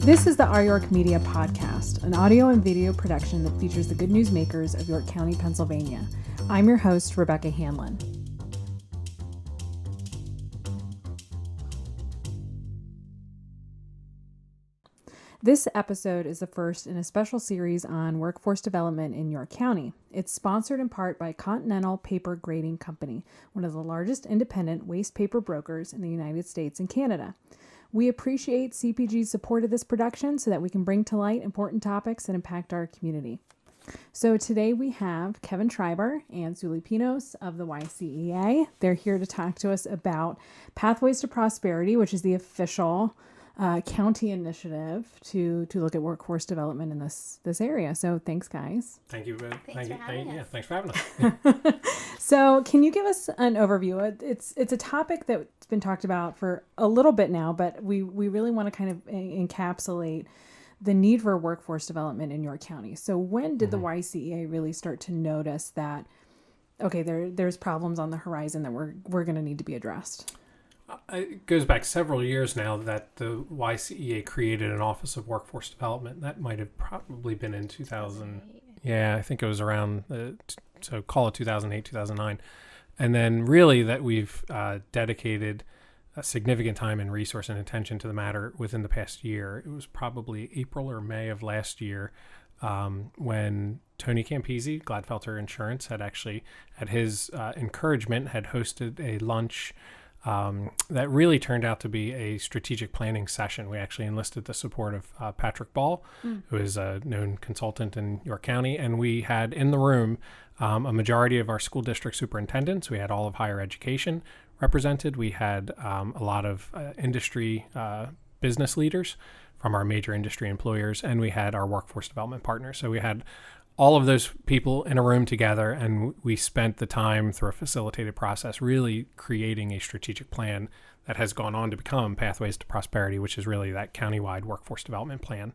This is the Our York Media Podcast, an audio and video production that features the good news makers of York County, Pennsylvania. I'm your host, Rebecca Hanlon. This episode is the first in a special series on workforce development in York County. It's sponsored in part by Continental Paper Grading Company, one of the largest independent waste paper brokers in the United States and Canada. We appreciate CPG's support of this production so that we can bring to light important topics that impact our community. So today we have Kevin Schreiber and Sully Pinos of the YCEA. They're here to talk to us about Pathways to Prosperity, which is the official county initiative to look at workforce development in this area. So thanks, guys. Thanks for having us. So can you give us an overview? It's a topic that's been talked about for a little bit now, but we really want to kind of encapsulate the need for workforce development in York County. So when did the YCEA really start to notice that, okay, there's problems on the horizon that we're going to need to be addressed? It goes back several years now that the YCEA created an Office of Workforce Development. That might have probably been in 2000. Yeah, I think it was around, so call it 2008, 2009. And then really that we've dedicated a significant time and resource and attention to the matter within the past year. It was probably April or May of last year when Tony Campisi, Gladfelter Insurance, had actually, at his encouragement, had hosted a lunch that really turned out to be a strategic planning session. We actually enlisted the support of Patrick Ball, who is a known consultant in York County. And we had in the room a majority of our school district superintendents. We had all of higher education represented. We had a lot of industry business leaders from our major industry employers, and we had our workforce development partners. So we had all of those people in a room together, and we spent the time through a facilitated process really creating a strategic plan that has gone on to become Pathways to Prosperity, which is really that countywide workforce development plan.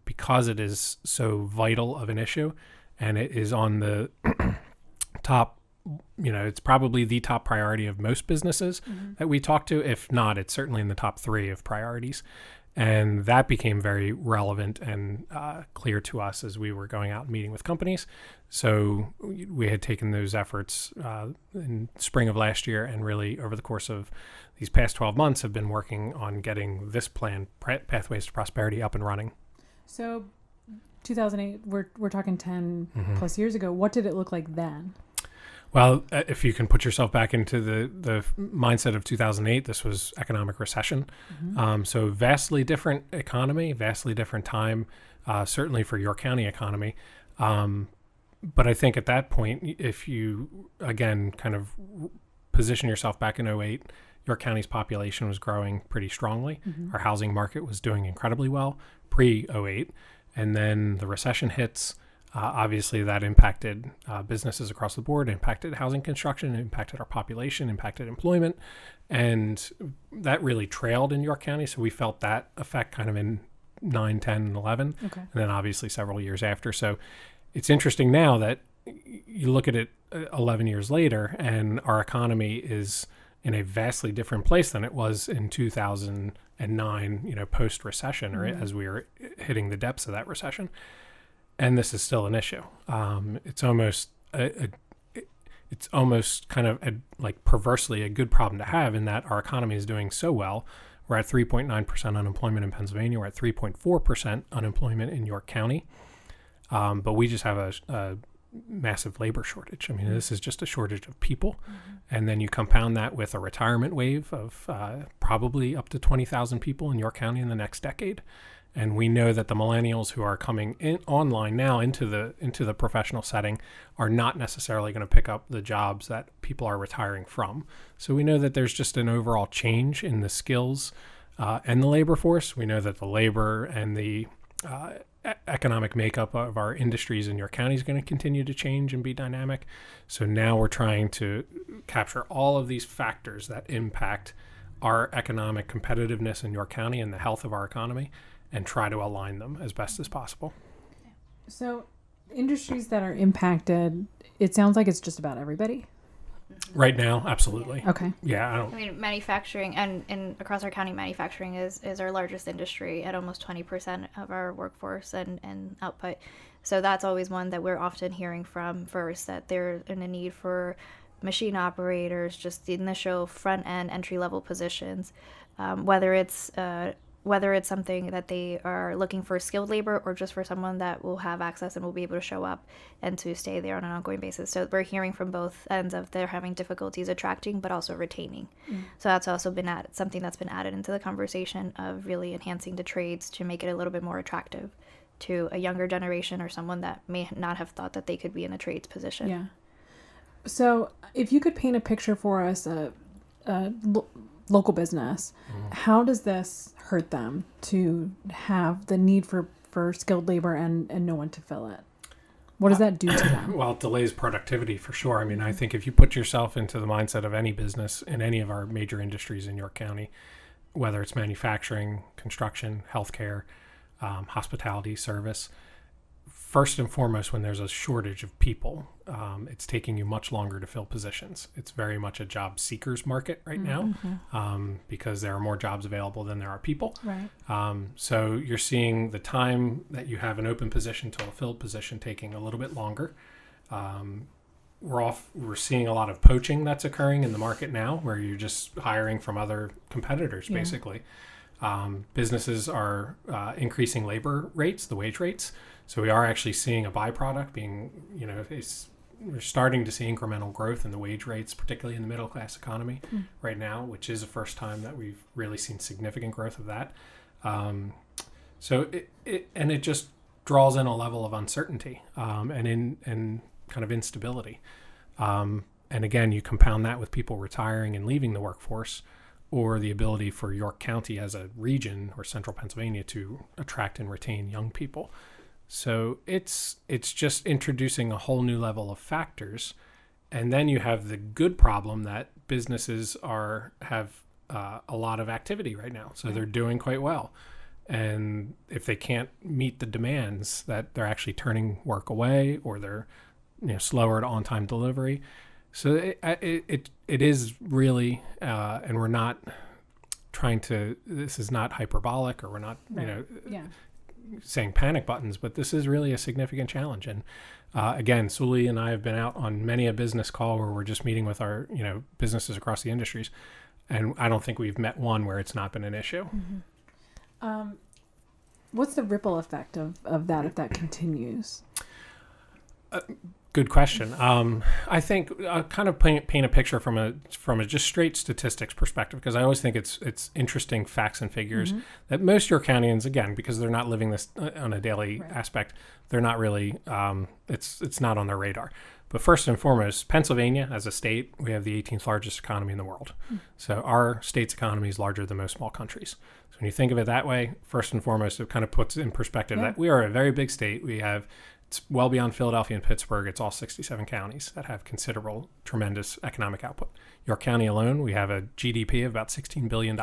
Because it is so vital of an issue, and it is on the top, it's probably the top priority of most businesses that we talk to. If not, it's certainly in the top 3 of priorities. And that became very relevant and clear to us as we were going out and meeting with companies. So we had taken those efforts in spring of last year, and really over the course of these past 12 months have been working on getting this plan, Pathways to Prosperity, up and running. So 2008, we're talking 10 plus years ago. What did it look like then? Well, if you can put yourself back into the mindset of 2008, this was economic recession. So vastly different economy, vastly different time, certainly for York County economy. But I think at that point, if you, again, kind of position yourself back in 2008, York County's population was growing pretty strongly. Our housing market was doing incredibly well pre-2008. And then the recession hits. Obviously, that impacted businesses across the board, impacted housing construction, impacted our population, impacted employment, and that really trailed in York County. So we felt that effect kind of in 9, 10, and 11, and then obviously several years after. So it's interesting now that you look at it 11 years later, and our economy is in a vastly different place than it was in 2009, post-recession, or as we were hitting the depths of that recession. And this is still an issue. It's almost kind of like perversely a good problem to have, in that our economy is doing so well. We're at 3.9% unemployment in Pennsylvania. We're at 3.4% unemployment in York County. But we just have a massive labor shortage. I mean, this is just a shortage of people. And then you compound that with a retirement wave of probably up to 20,000 people in York County in the next decade. And we know that the millennials who are coming in online now into the professional setting are not necessarily going to pick up the jobs that people are retiring from. So we know that there's just an overall change in the skills and the labor force. We know that the labor and the economic makeup of our industries in York County is going to continue to change and be dynamic. So now we're trying to capture all of these factors that impact our economic competitiveness in York County and the health of our economy, and try to align them as best as possible. So industries that are impacted, it sounds like it's just about everybody. Right now, absolutely. Okay. Yeah, I mean, manufacturing and across our county, manufacturing is our largest industry at almost 20% of our workforce and output. So that's always one that we're often hearing from first, that they're in a need for machine operators, just the initial front end entry level positions, whether it's something that they are looking for skilled labor or just for someone that will have access and will be able to show up and to stay there on an ongoing basis. So we're hearing from both ends of they're having difficulties attracting but also retaining. So that's also been something that's been added into the conversation of really enhancing the trades to make it a little bit more attractive to a younger generation or someone that may not have thought that they could be in a trades position. Yeah. So if you could paint a picture for us, local business, how does this hurt them to have the need for skilled labor and no one to fill it? What does that do to them? Well, it delays productivity for sure. I mean, I think if you put yourself into the mindset of any business in any of our major industries in York County, whether it's manufacturing, construction, healthcare, hospitality, service, first and foremost, when there's a shortage of people, it's taking you much longer to fill positions. It's very much a job seekers market right now, because there are more jobs available than there are people. Right. So you're seeing the time that you have an open position to a filled position taking a little bit longer. We're seeing a lot of poaching that's occurring in the market now, where you're just hiring from other competitors, basically. Businesses are increasing labor rates, the wage rates. So we are actually seeing a byproduct being, we're starting to see incremental growth in the wage rates, particularly in the middle class economy right now, which is the first time that we've really seen significant growth of that. So it just draws in a level of uncertainty and kind of instability. And again, you compound that with people retiring and leaving the workforce, or the ability for York County as a region or central Pennsylvania to attract and retain young people. So it's just introducing a whole new level of factors. And then you have the good problem that businesses have a lot of activity right now. So they're doing quite well. And if they can't meet the demands, that they're actually turning work away, or they're slower to on-time delivery. So it is really, and we're not trying to, this is not hyperbolic, or we're not, saying panic buttons, but this is really a significant challenge. And again, Sully and I have been out on many a business call where we're just meeting with our, businesses across the industries. And I don't think we've met one where it's not been an issue. What's the ripple effect of that if that continues? Good question. I think kind of paint a picture from a just straight statistics perspective, because I always think it's interesting facts and figures that most York Countyans, again, because they're not living this on a daily aspect, they're not really, it's not on their radar. But first and foremost, Pennsylvania as a state, we have the 18th largest economy in the world. So our state's economy is larger than most small countries. So when you think of it that way, first and foremost, it kind of puts in perspective that we are a very big state. It's well beyond Philadelphia and Pittsburgh. It's all 67 counties that have considerable, tremendous economic output. York County alone, we have a GDP of about $16 billion.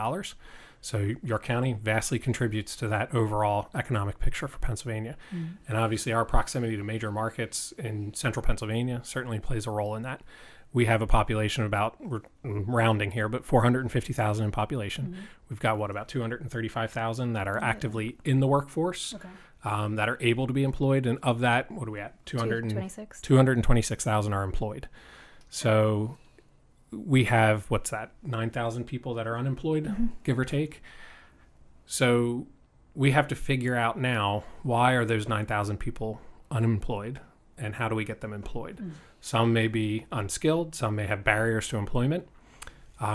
So York County vastly contributes to that overall economic picture for Pennsylvania. And obviously our proximity to major markets in central Pennsylvania certainly plays a role in that. We have a population of about, we're rounding here, but 450,000 in population. We've got, about 235,000 that are actively in the workforce. That are able to be employed. And of that, what are we at? 226,000 are employed. So we have, 9,000 people that are unemployed, give or take. So we have to figure out now, why are those 9,000 people unemployed, and how do we get them employed? Some may be unskilled. Some may have barriers to employment.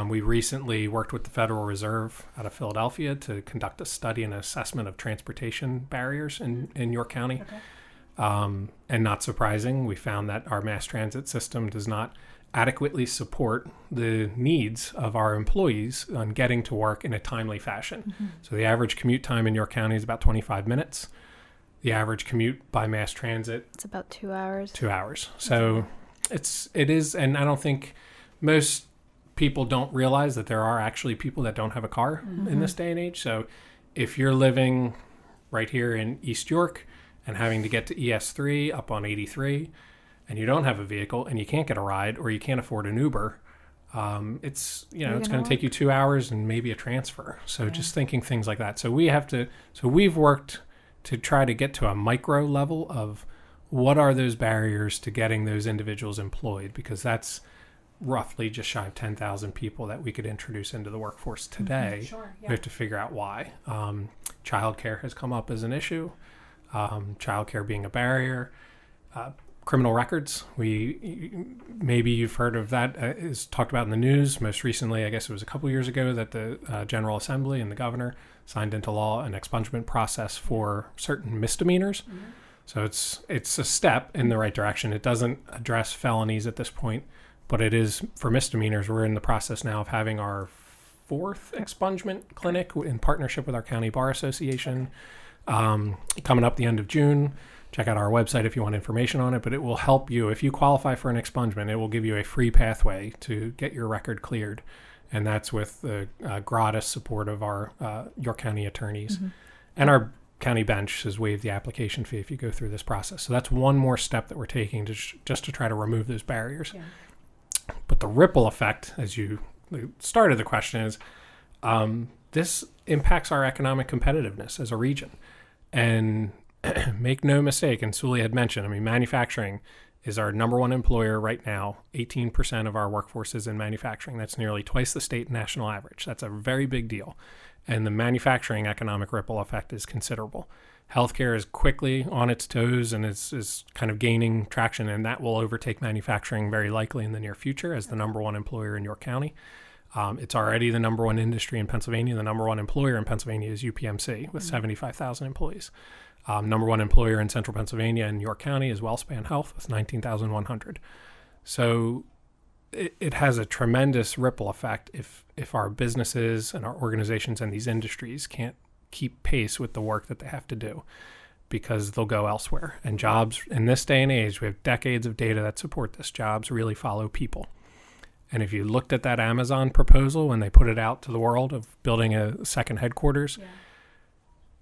We recently worked with the Federal Reserve out of Philadelphia to conduct a study and assessment of transportation barriers in York County. And not surprising, we found that our mass transit system does not adequately support the needs of our employees on getting to work in a timely fashion. So the average commute time in York County is about 25 minutes. The average commute by mass transit, it's about 2 hours. 2 hours. So it is, and I don't think most people don't realize that there are actually people that don't have a car in this day and age. So if you're living right here in East York and having to get to ES3 up on 83, and you don't have a vehicle and you can't get a ride or you can't afford an Uber, it's going to take you 2 hours and maybe a transfer. So just thinking things like that. So we've worked to try to get to a micro level of what are those barriers to getting those individuals employed, because that's roughly just shy of 10,000 people that we could introduce into the workforce today. Sure, yeah. We have to figure out why. Childcare has come up as an issue, childcare being a barrier. Criminal records, maybe you've heard of that, is talked about in the news. Most recently, I guess it was a couple years ago, that the General Assembly and the governor signed into law an expungement process for certain misdemeanors. Mm-hmm. So it's a step in the right direction. It doesn't address felonies at this point, but it is for misdemeanors. We're in the process now of having our 4th expungement clinic in partnership with our County Bar Association, coming up the end of June. Check out our website if you want information on it, but it will help you. If you qualify for an expungement, it will give you a free pathway to get your record cleared. And that's with the gratis support of our York County attorneys. Mm-hmm. And our county bench has waived the application fee if you go through this process. So that's one more step that we're taking just to try to remove those barriers. Yeah. But the ripple effect, as you started the question, is this impacts our economic competitiveness as a region. And make no mistake, and Sully had mentioned, manufacturing is our number one employer right now. 18% of our workforce is in manufacturing. That's nearly twice the state national average. That's a very big deal. And the manufacturing economic ripple effect is considerable. Healthcare is quickly on its toes and is kind of gaining traction, and that will overtake manufacturing very likely in the near future as the number one employer in York County. It's already the number one industry in Pennsylvania. The number one employer in Pennsylvania is UPMC with 75,000 employees. Number one employer in central Pennsylvania and York County is WellSpan Health with 19,100. So it has a tremendous ripple effect if our businesses and our organizations and these industries can't keep pace with the work that they have to do, because they'll go elsewhere. And jobs in this day and age, we have decades of data that support this. Jobs really follow people. And if you looked at that Amazon proposal when they put it out to the world of building a second headquarters,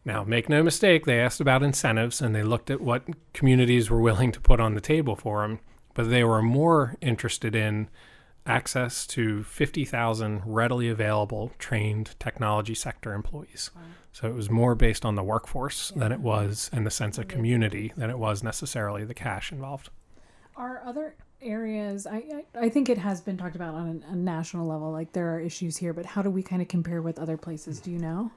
now make no mistake, they asked about incentives and they looked at what communities were willing to put on the table for them, but they were more interested in access to 50,000 readily available trained technology sector employees. Wow. So it was more based on the workforce than it was, and the sense of community, than it was necessarily the cash involved. Are other areas, I think it has been talked about on a national level, like there are issues here, but how do we kind of compare with other places? Do you know?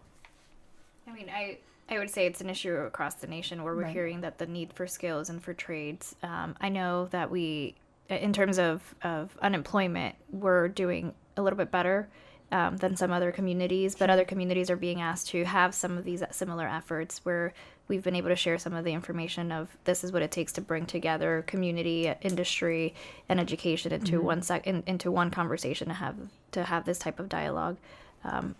I would say it's an issue across the nation where we're hearing that the need for skills and for trades. I know that in terms of unemployment, we're doing a little bit better than some other communities, but other communities are being asked to have some of these similar efforts where we've been able to share some of the information of this is what it takes to bring together community, industry, and education into into one conversation to have this type of dialogue.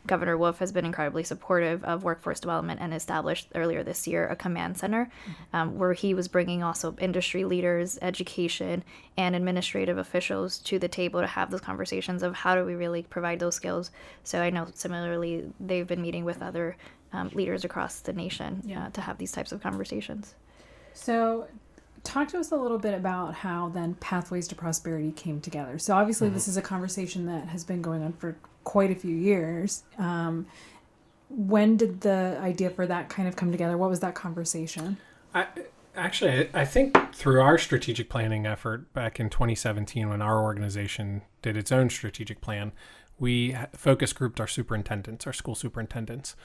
Governor Wolf has been incredibly supportive of workforce development and established earlier this year a command center where he was bringing also industry leaders, education, and administrative officials to the table to have those conversations of how do we really provide those skills. So I know similarly they've been meeting with other leaders across the nation to have these types of conversations. So talk to us a little bit about how then Pathways to Prosperity came together. So obviously this is a conversation that has been going on for quite a few years. When did the idea for that kind of come together? What was that conversation? I think through our strategic planning effort back in 2017, when our organization did its own strategic plan, we focus grouped our superintendents, our school superintendents,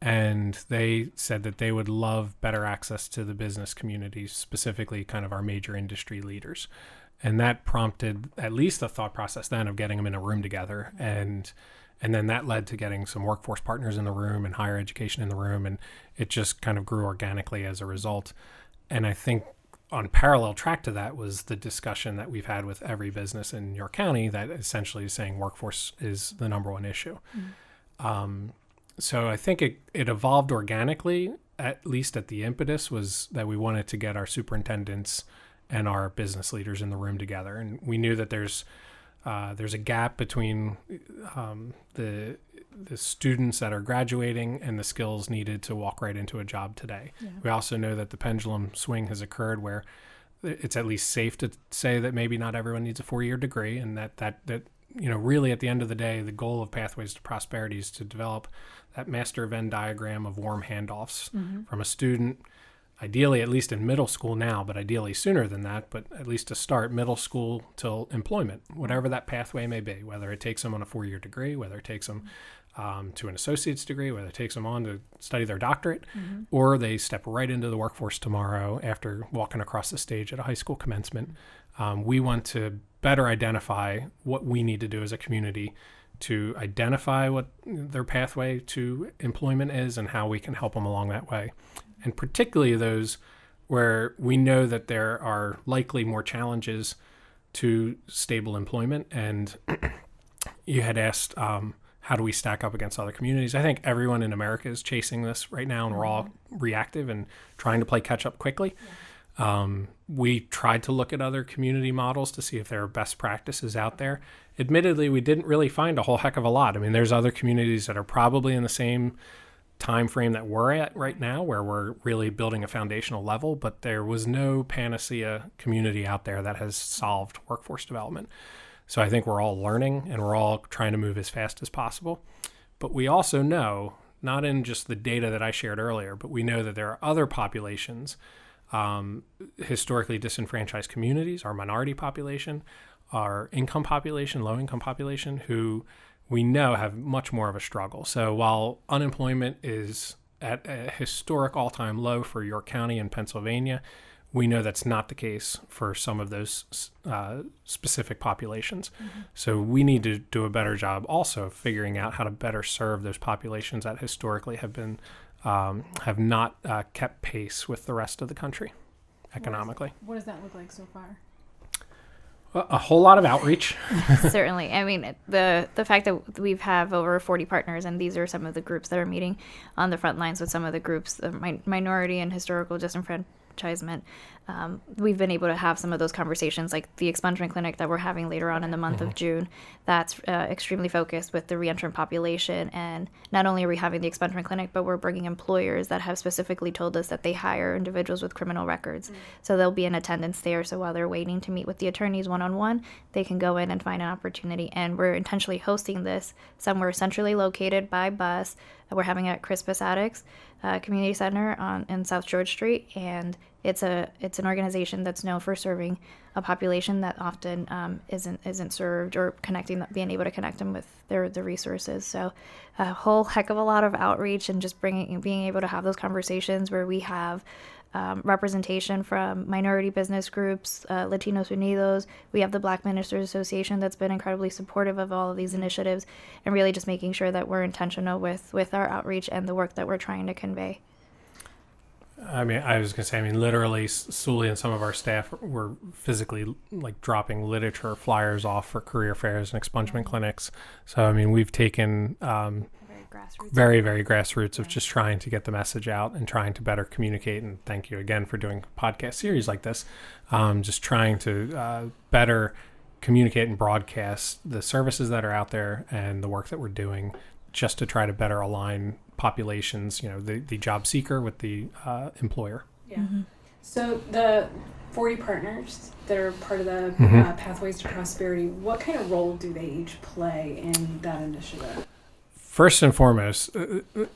and they said that they would love better access to the business community, specifically kind of our major industry leaders. And that prompted at least the thought process then of getting them in a room together. And then that led to getting some workforce partners in the room and higher education in the room. And it just kind of grew organically as a result. And I think on parallel track to that was the discussion that we've had with every business in York County that essentially is saying workforce is the number one issue. So I think it evolved organically, at least at the impetus was that we wanted to get our superintendents and our business leaders in the room together. And we knew that there's a gap between the students that are graduating and the skills needed to walk right into a job today. Yeah. We also know that the pendulum swing has occurred where it's at least safe to say that maybe not everyone needs a 4-year degree, and that really at the end of the day, the goal of Pathways to Prosperity is to develop that master Venn diagram of warm handoffs from a student, ideally at least in middle school now, but ideally sooner than that, but at least to start middle school till employment, whatever that pathway may be, whether it takes them on a 4-year degree, whether it takes them to an associate's degree, whether it takes them on to study their doctorate, or they step right into the workforce tomorrow after walking across the stage at a high school commencement. We want to better identify what we need to do as a community to identify what their pathway to employment is and how we can help them along that way. And particularly those where we know that there are likely more challenges to stable employment. And you had asked, how do we stack up against other communities? I think everyone in America is chasing this right now, and we're all reactive and trying to play catch up quickly. We tried to look at other community models to see if there are best practices out there. Admittedly, we didn't really find a whole heck of a lot. I mean, there's other communities that are probably in the same time frame that we're at right now, where we're really building a foundational level, but there was no panacea community out there that has solved workforce development. So I think we're all learning, and we're all trying to move as fast as possible. But we also know, not in just the data that I shared earlier, but we know that there are other populations, historically disenfranchised communities, our minority population, our income population, low income population, who we know have much more of a struggle. So while unemployment is at a historic all-time low for York County and Pennsylvania, we know that's not the case for some of those specific populations. So we need to do a better job also of figuring out how to better serve those populations that historically have been have not kept pace with the rest of the country economically. What does that look like so far? A whole lot of outreach. Certainly. I mean, the fact that we have over 40 partners, and these are some of the groups that are meeting on the front lines with some of the groups, the minority and historical disenfranchisement. We've been able to have some of those conversations, like the expungement clinic that we're having later on in the month of June. That's extremely focused with the reentrant population. And not only are we having the expungement clinic, but we're bringing employers that have specifically told us that they hire individuals with criminal records. So they'll be in attendance there. So while they're waiting to meet with the attorneys one-on-one, they can go in and find an opportunity. And we're intentionally hosting this somewhere centrally located by bus. We're having it at Crispus Attucks Community Center in South George Street, and it's an organization that's known for serving a population that often isn't served, or being able to connect them with the resources. So a whole heck of a lot of outreach, and just being able to have those conversations where we have representation from minority business groups, Latinos Unidos. We have the Black Ministers Association that's been incredibly supportive of all of these initiatives, and really just making sure that we're intentional with our outreach and the work that we're trying to convey. I mean, I was going to say, literally, Sully and some of our staff were physically dropping literature flyers off for career fairs and expungement clinics. So, we've taken very, very grassroots of just trying to get the message out and trying to better communicate. And thank you again for doing a podcast series like this. Just trying to better communicate and broadcast the services that are out there and the work that we're doing, just to try to better align populations, the job seeker with the employer. Yeah. So the 40 partners that are part of the Pathways to Prosperity, what kind of role do they each play in that initiative? First and foremost,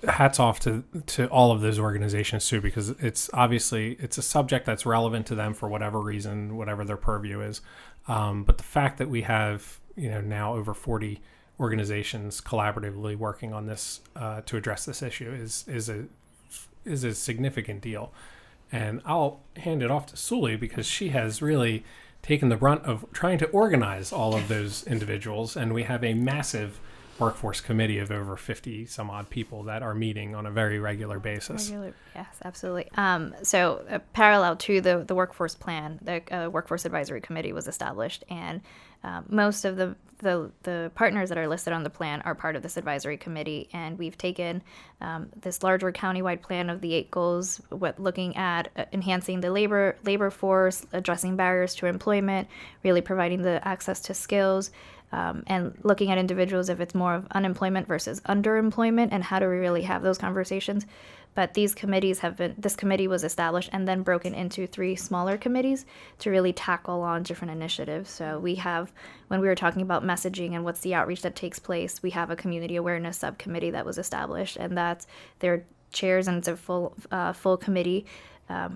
hats off to all of those organizations too, because it's a subject that's relevant to them for whatever reason, whatever their purview is. But the fact that we have, now over 40 organizations collaboratively working on this to address this issue is a significant deal. And I'll hand it off to Sully, because she has really taken the brunt of trying to organize all of those individuals, and we have a massive workforce committee of over 50 some odd people that are meeting on a very regular basis. Yes, absolutely. So parallel to the workforce plan, the workforce advisory committee was established, and most of the partners that are listed on the plan are part of this advisory committee, and we've taken this larger countywide plan of the 8 goals, looking at enhancing the labor force, addressing barriers to employment, really providing the access to skills, and looking at individuals if it's more of unemployment versus underemployment, and how do we really have those conversations. But this committee was established and then broken into 3 smaller committees to really tackle on different initiatives. So we have, when we were talking about messaging and what's the outreach that takes place, we have a community awareness subcommittee that was established, and that's their chairs, and it's a full committee.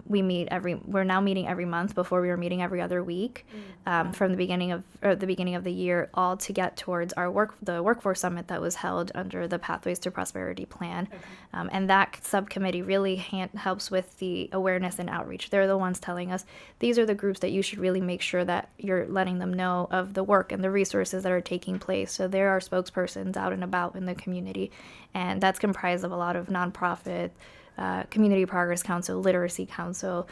We're now meeting every month. Before we were meeting every other week, from the beginning of the year, all to get towards the workforce summit that was held under the Pathways to Prosperity plan. Okay. And that subcommittee really helps with the awareness and outreach. They're the ones telling us these are the groups that you should really make sure that you're letting them know of the work and the resources that are taking place. So there are spokespersons out and about in the community, and that's comprised of a lot of nonprofit, Community Progress Council, Literacy Council,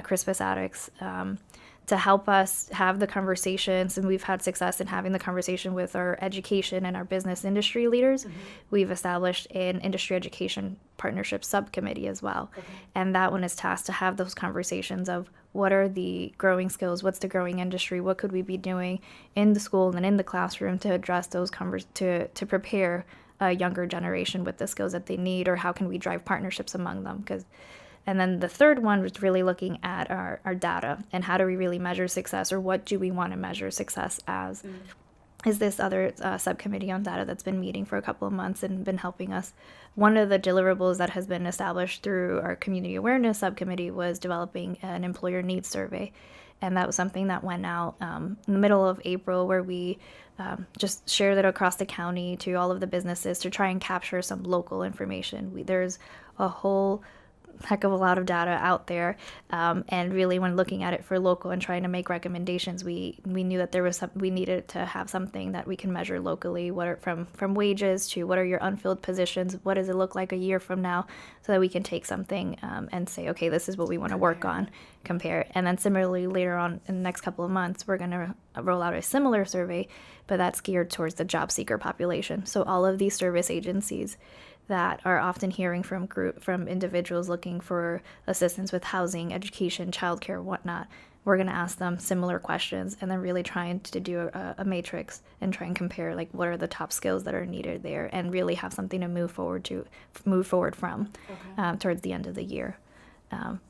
Crispus Attucks, to help us have the conversations. And we've had success in having the conversation with our education and our business industry leaders. Mm-hmm. We've established an industry education partnership subcommittee as well. Okay. And that one is tasked to have those conversations of what are the growing skills, what's the growing industry, what could we be doing in the school and in the classroom to address those to prepare a younger generation with the skills that they need, or how can we drive partnerships among them? And then the third one was really looking at our data and how do we really measure success, or what do we want to measure success as? Is this other subcommittee on data that's been meeting for a couple of months and been helping us. One of the deliverables that has been established through our community awareness subcommittee was developing an employer needs survey. And that was something that went out in the middle of April, where we just shared it across the county to all of the businesses to try and capture some local information. There's a whole heck of a lot of data out there, and really when looking at it for local and trying to make recommendations, we knew that we needed to have something that we can measure locally. What are from wages to what are your unfilled positions? What does it look like a year from now, so that we can take something and say, okay, this is what we want to work on, compare. And then similarly later on in the next couple of months, we're going to roll out a similar survey, but that's geared towards the job seeker population. So all of these service agencies that are often hearing from individuals looking for assistance with housing, education, childcare, whatnot, we're going to ask them similar questions, and then really trying to do a matrix and try and compare, like, what are the top skills that are needed there, and really have something to move forward from towards the end of the year.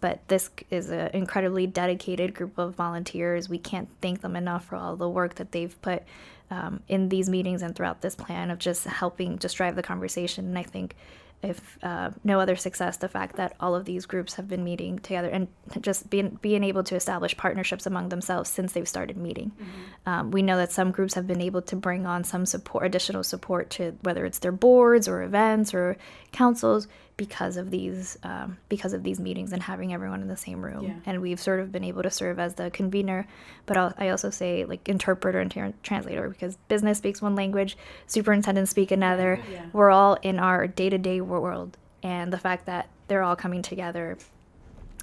But this is an incredibly dedicated group of volunteers. We can't thank them enough for all the work that they've put in these meetings and throughout this plan of just helping just drive the conversation. And I think if no other success, the fact that all of these groups have been meeting together and just being able to establish partnerships among themselves since they've started meeting. Mm-hmm. We know that some groups have been able to bring on some additional support to whether it's their boards or events or councils because of these meetings and having everyone in the same room. Yeah. And we've sort of been able to serve as the convener, but I also say like interpreter and translator, because business speaks one language, superintendents speak another. Yeah. We're all in our day-to-day world, and the fact that they're all coming together.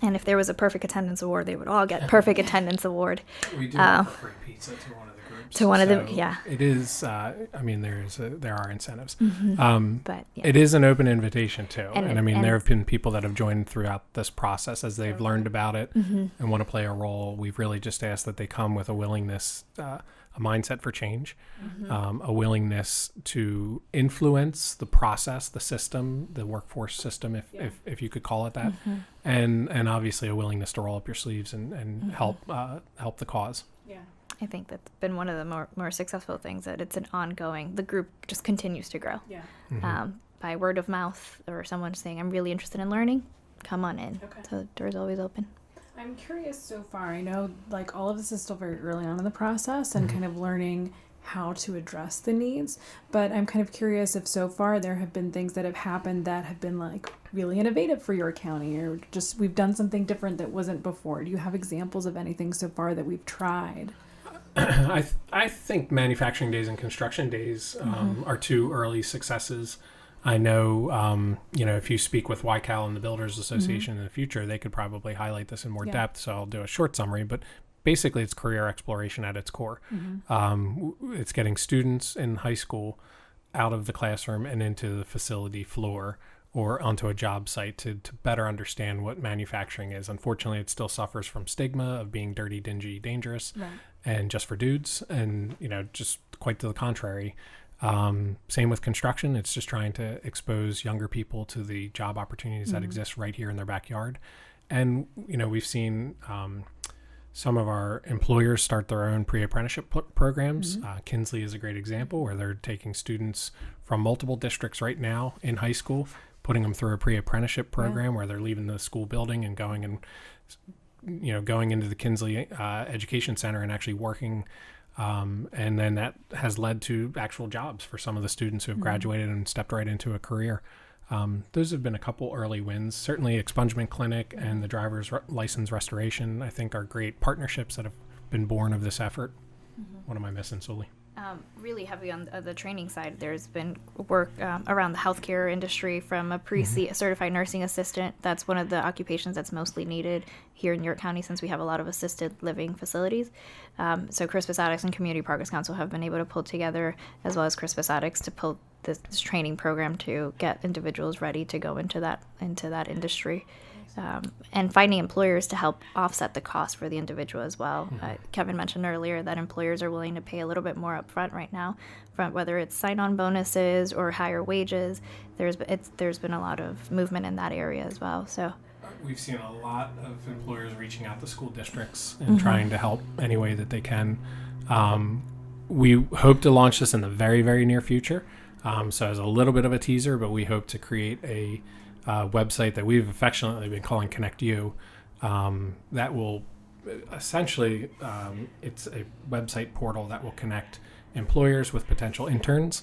And if there was a perfect attendance award, they would all get perfect attendance award. We do offer free pizza to one of the groups. To one of them, yeah. It is. There are incentives. Mm-hmm. But yeah. It is an open invitation too, and there have been people that have joined throughout this process as they've learned about it and want to play a role. We've really just asked that they come with a willingness, a mindset for change, a willingness to influence the process, the system, the workforce system, if you could call it that, and obviously a willingness to roll up your sleeves and help the cause. Yeah. I think that's been one of the more successful things, that it's the group just continues to grow. Yeah. By word of mouth, or someone saying, I'm really interested in learning, come on in. Okay. So the door's always open. I'm curious so far. I know like all of this is still very early on in the process and kind of learning how to address the needs, but I'm kind of curious if so far there have been things that have happened that have been like really innovative for your county, or just we've done something different that wasn't before. Do you have examples of anything so far that we've tried? I think manufacturing days and construction days are two early successes. I know, if you speak with YCAL and the Builders Association in the future, they could probably highlight this in more depth. So I'll do a short summary, but basically it's career exploration at its core. It's getting students in high school out of the classroom and into the facility floor or onto a job site to better understand what manufacturing is. Unfortunately, it still suffers from stigma of being dirty, dingy, dangerous, and just for dudes. And, just quite to the contrary. Same with construction. It's just trying to expose younger people to the job opportunities that exist right here in their backyard. And, we've seen some of our employers start their own pre-apprenticeship programs. Kinsley is a great example where they're taking students from multiple districts right now in high school, putting them through a pre-apprenticeship program where they're leaving the school building and going into the Kinsley Education Center and actually working. And then that has led to actual jobs for some of the students who have graduated and stepped right into a career. Those have been a couple early wins. Certainly Expungement Clinic and the driver's license restoration, I think, are great partnerships that have been born of this effort. What am I missing, Sully? Really heavy on the training side. There's been work around the healthcare industry from a certified nursing assistant. That's one of the occupations that's mostly needed here in York County since we have a lot of assisted living facilities. So Crispus Attucks and Community Progress Council have been able to pull together, as well as Crispus Attucks, to pull this training program to get individuals ready to go into that industry. And finding employers to help offset the cost for the individual as well. Kevin mentioned earlier that employers are willing to pay a little bit more upfront right now, from whether it's sign-on bonuses or higher wages. There's been a lot of movement in that area as well. So we've seen a lot of employers reaching out to school districts and trying to help any way that they can. We hope to launch this in the very, very near future. So as a little bit of a teaser, but we hope to create a website that we've affectionately been calling Connect You. That will essentially, it's a website portal that will connect employers with potential interns.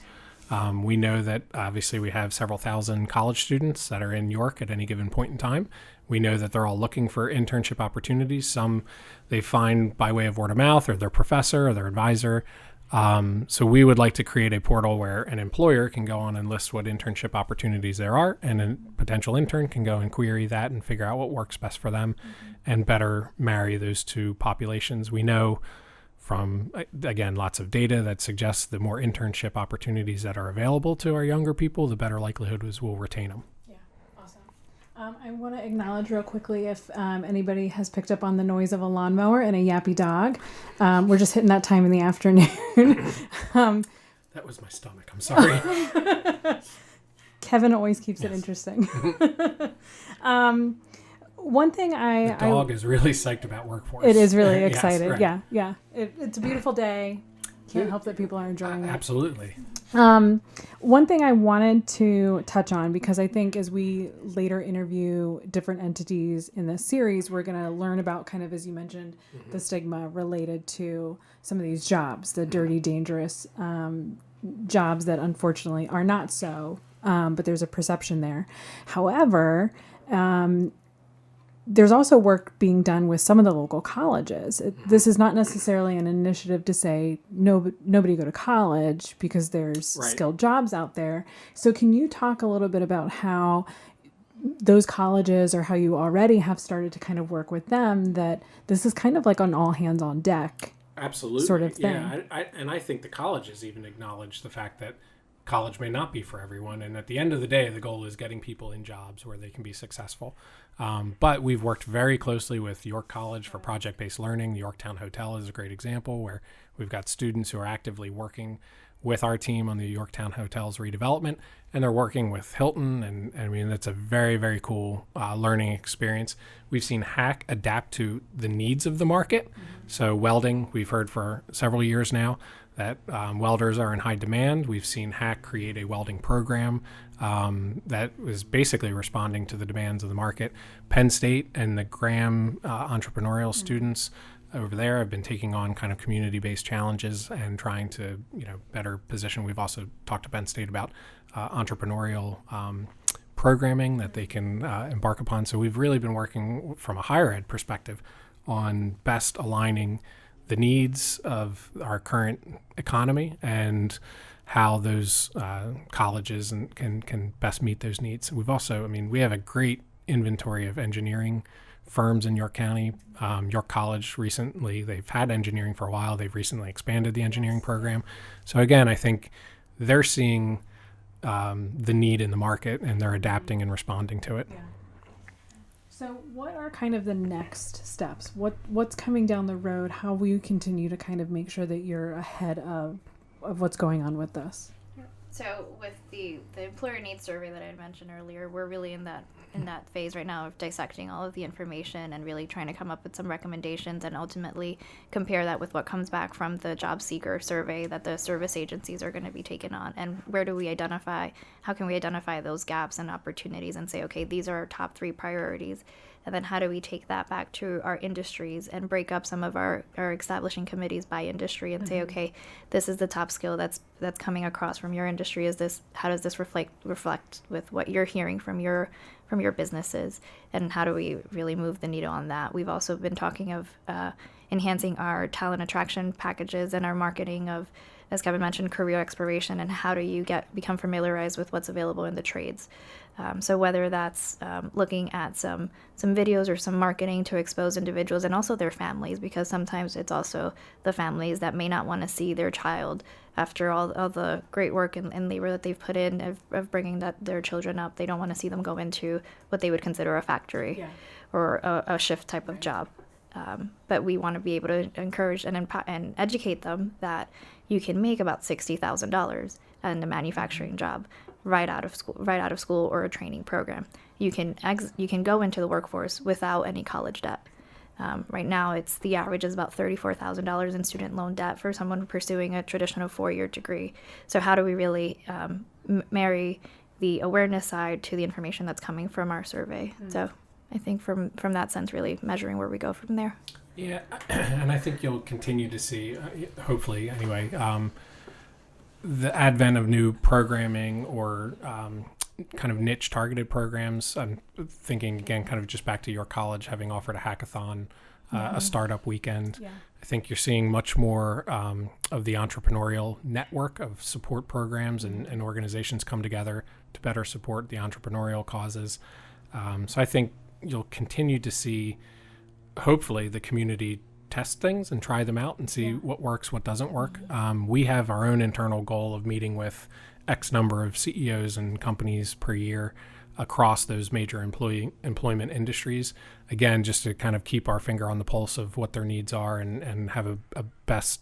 We know that obviously we have several thousand college students that are in York at any given point in time. We know that they're all looking for internship opportunities. Some they find by way of word of mouth or their professor or their advisor. So we would like to create a portal where an employer can go on and list what internship opportunities there are, and a potential intern can go and query that and figure out what works best for them and better marry those two populations. We know from, again, lots of data that suggests the more internship opportunities that are available to our younger people, the better likelihood is we'll retain them. I want to acknowledge real quickly if anybody has picked up on the noise of a lawnmower and a yappy dog. We're just hitting that time in the afternoon. That was my stomach. I'm sorry. Kevin always keeps it interesting. One thing the dog is really psyched about workforce. It is really excited. Yes, right. Yeah. It's a beautiful day. Can't help that people are enjoying it. Absolutely. One thing I wanted to touch on, because I think as we later interview different entities in this series, we're going to learn about kind of, as you mentioned, the stigma related to some of these jobs, the dirty, dangerous jobs that unfortunately are not so, but there's a perception there. However, there's also work being done with some of the local colleges. This is not necessarily an initiative to say nobody go to college because there's skilled jobs out there. So can you talk a little bit about how those colleges, or how you already have started to kind of work with them, that this is kind of like an all hands on deck sort of thing? Yeah, and I think the colleges even acknowledge the fact that college may not be for everyone. And at the end of the day, the goal is getting people in jobs where they can be successful. But we've worked very closely with York College for project-based learning. The Yorktown Hotel is a great example where we've got students who are actively working with our team on the Yorktown Hotel's redevelopment, and they're working with Hilton. And I mean, it's a very, very cool learning experience. We've seen Hack adapt to the needs of the market. So welding, we've heard for several years now that welders are in high demand. We've seen Hack create a welding program that was basically responding to the demands of the market. Penn State and the Graham entrepreneurial students over there have been taking on kind of community-based challenges and trying to, better position. We've also talked to Penn State about entrepreneurial programming that they can embark upon. So we've really been working from a higher ed perspective on best aligning the needs of our current economy and how those colleges can best meet those needs. We've also, we have a great inventory of engineering firms in York County. York College recently, they've had engineering for a while. They've recently expanded the engineering program. So again, I think they're seeing the need in the market and they're adapting and responding to it. Yeah. So what are kind of the next steps? What's coming down the road? How will you continue to kind of make sure that you're ahead of what's going on with this? So with the employer needs survey that I had mentioned earlier, we're really in that phase right now of dissecting all of the information and really trying to come up with some recommendations and ultimately compare that with what comes back from the job seeker survey that the service agencies are going to be taking on. And how can we identify those gaps and opportunities and say, okay, these are our top 3 priorities. And then how do we take that back to our industries and break up some of our establishing committees by industry and say, okay, this is the top skill that's coming across from your industry. How does this reflect with what you're hearing from your businesses, and how do we really move the needle on that? We've also been talking of enhancing our talent attraction packages and our marketing of, as Kevin mentioned, career exploration, and how do you become familiarized with what's available in the trades. So whether that's looking at some videos or some marketing to expose individuals and also their families, because sometimes it's also the families that may not want to see their child after all the great work and labor that they've put in of bringing their children up. They don't want to see them go into what they would consider a factory or a shift type of job. But we want to be able to encourage and educate them that you can make about $60,000 in a manufacturing job right out of school or a training program. You can go into the workforce without any college debt. Right now, the average is about $34,000 in student loan debt for someone pursuing a traditional 4-year degree. So how do we really marry the awareness side to the information that's coming from our survey? So I think from that sense, really measuring where we go from there. Yeah, and I think you'll continue to see, hopefully anyway, the advent of new programming or kind of niche targeted programs. I'm thinking again, kind of just back to your college having offered a hackathon, a startup weekend. Yeah. I think you're seeing much more of the entrepreneurial network of support programs and organizations come together to better support the entrepreneurial causes. So I think you'll continue to see, hopefully, the community test things and try them out and see what works, what doesn't work. We have our own internal goal of meeting with X number of CEOs and companies per year across those major employment industries. Again, just to kind of keep our finger on the pulse of what their needs are and have a best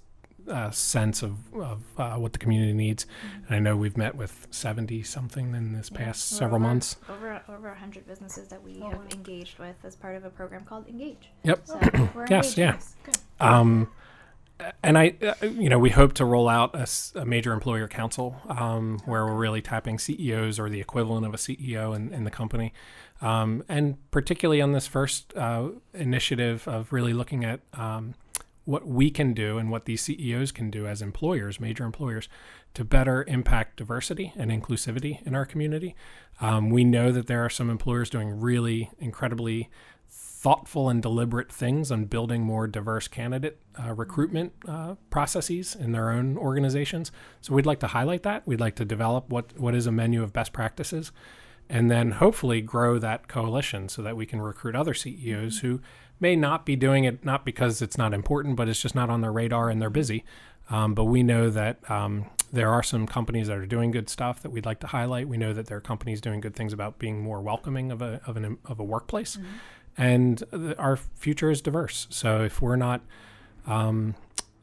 sense of what the community needs. And I know we've met with 70 something in this past several months. Over 100 businesses that we have engaged with as part of a program called Engage. Yep. So we're yes. Yeah. Good. And we hope to roll out a major employer council where we're really tapping CEOs or the equivalent of a CEO in the company. And particularly on this first initiative of really looking at what we can do and what these CEOs can do as employers, major employers, to better impact diversity and inclusivity in our community. We know that there are some employers doing really incredibly thoughtful and deliberate things on building more diverse candidate recruitment processes in their own organizations. So we'd like to highlight that. We'd like to develop what is a menu of best practices, and then hopefully grow that coalition so that we can recruit other CEOs who may not be doing it, not because it's not important, but it's just not on their radar and they're busy. But we know that there are some companies that are doing good stuff that we'd like to highlight. We know that there are companies doing good things about being more welcoming of a workplace. And our future is diverse. So if we're not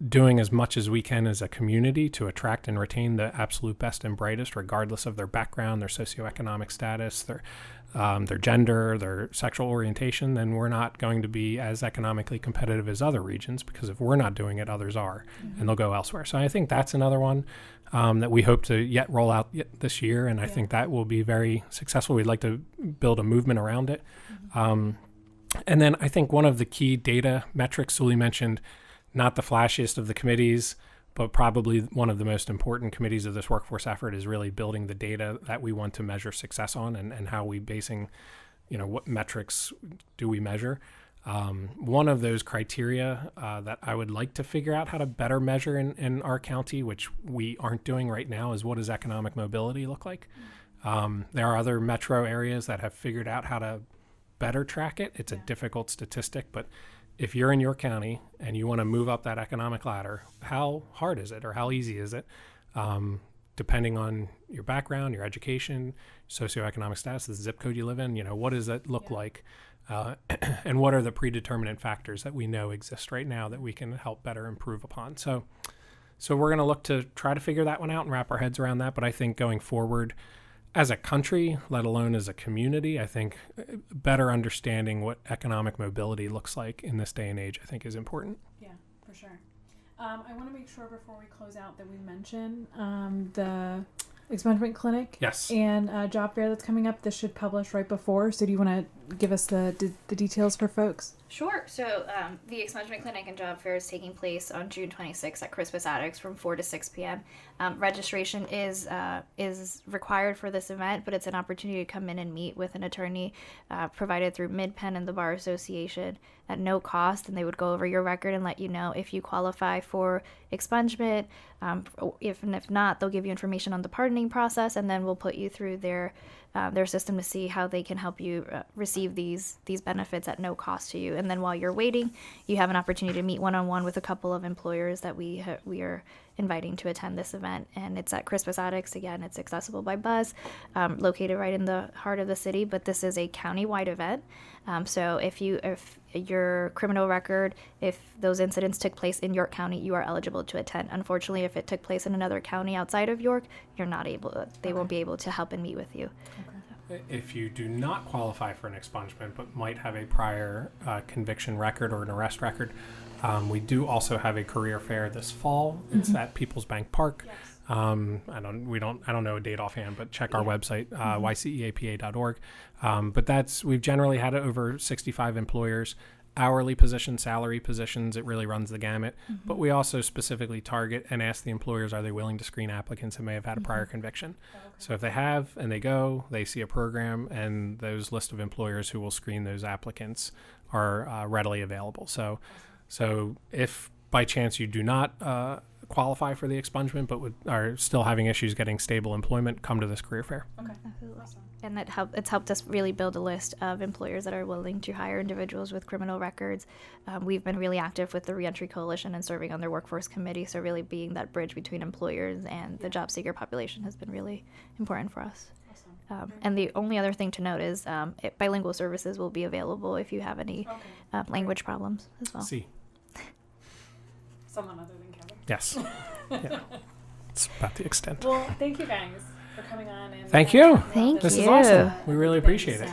doing as much as we can as a community to attract and retain the absolute best and brightest, regardless of their background, their socioeconomic status, their gender, their sexual orientation, then we're not going to be as economically competitive as other regions, because if we're not doing it, others are, and they'll go elsewhere. So I think that's another one that we hope to roll out this year, and I think that will be very successful. We'd like to build a movement around it. And then I think one of the key data metrics Sully mentioned, not the flashiest of the committees, but probably one of the most important committees of this workforce effort, is really building the data that we want to measure success on, and how we basing, what metrics do we measure. One of those criteria that I would like to figure out how to better measure in our county, which we aren't doing right now, is what does economic mobility look like? There are other metro areas that have figured out how to better track it. It's a difficult statistic, but if you're in your county and you want to move up that economic ladder, how hard is it or how easy is it? Depending on your background, your education, socioeconomic status, the zip code you live in, what does that look like? And what are the predeterminant factors that we know exist right now that we can help better improve upon? So So we're going to look to try to figure that one out and wrap our heads around that. But I think going forward as a country, let alone as a community, I think better understanding what economic mobility looks like in this day and age, I think is important. Yeah, for sure. I want to make sure before we close out that we mention the expungement clinic. Yes. And job fair that's coming up. This should publish right before. So do you want to give us the details for folks? Sure. So the expungement clinic and job fair is taking place on June 26th at Crispus Attucks from 4 to 6 p.m. Registration is required for this event, but it's an opportunity to come in and meet with an attorney provided through MidPenn and the Bar Association at no cost, and they would go over your record and let you know if you qualify for expungement. If not, they'll give you information on the pardoning process, and then we'll put you through their system to see how they can help you receive these benefits at no cost to you. And then while you're waiting, you have an opportunity to meet one-on-one with a couple of employers that we are inviting to attend this event. And it's at Crispus Attucks. Again, it's accessible by bus, located right in the heart of the city. But this is a county-wide event. So if your criminal record, if those incidents took place in York County, you are eligible to attend. Unfortunately, if it took place in another county outside of York, you're not able. They won't be able to help and meet with you. Okay. If you do not qualify for an expungement but might have a prior conviction record or an arrest record, we do also have a career fair this fall. It's at People's Bank Park. Yes. I don't know a date offhand, but check our website, yceapa.org. But we've generally had over 65 employers, hourly positions, salary positions. It really runs the gamut. But we also specifically target and ask the employers, are they willing to screen applicants who may have had a prior conviction? Okay. So if they have and they see a program, and those list of employers who will screen those applicants are readily available. So if by chance you do not qualify for the expungement but are still having issues getting stable employment, come to this career fair. Okay. Absolutely. Awesome. And it's helped us really build a list of employers that are willing to hire individuals with criminal records. We've been really active with the Reentry Coalition and serving on their workforce committee, so really being that bridge between employers and the job seeker population has been really important for us. Awesome. And the only other thing to note is bilingual services will be available if you have any language problems as well. See. Someone other than Kevin. Yes. Yeah. It's about the extent. Well, thank you guys for coming on. And thank you. Thank This you. is awesome. We really appreciate it.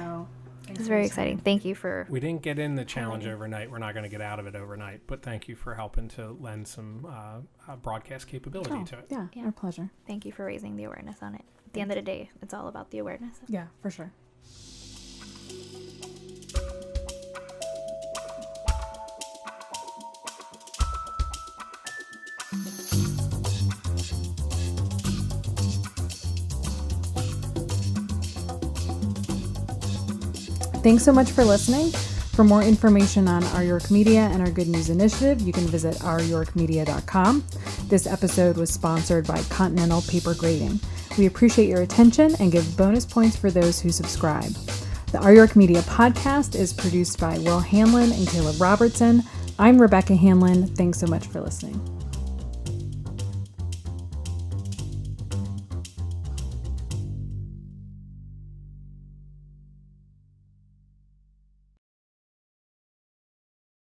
It's very exciting. Thank you for... We didn't get in the challenge overnight. We're not going to get out of it overnight. But thank you for helping to lend some broadcast capability to it. Yeah, our pleasure. Thank you for raising the awareness on it. At the end of the day, it's all about the awareness. Yeah, for sure. Thanks so much for listening. For more information on Our York Media and our Good News Initiative, you can visit ouryorkmedia.com. This episode was sponsored by Continental Paper Grading. We appreciate your attention and give bonus points for those who subscribe. The Our York Media podcast is produced by Will Hanlon and Caleb Robertson. I'm Rebecca Hanlon. Thanks so much for listening.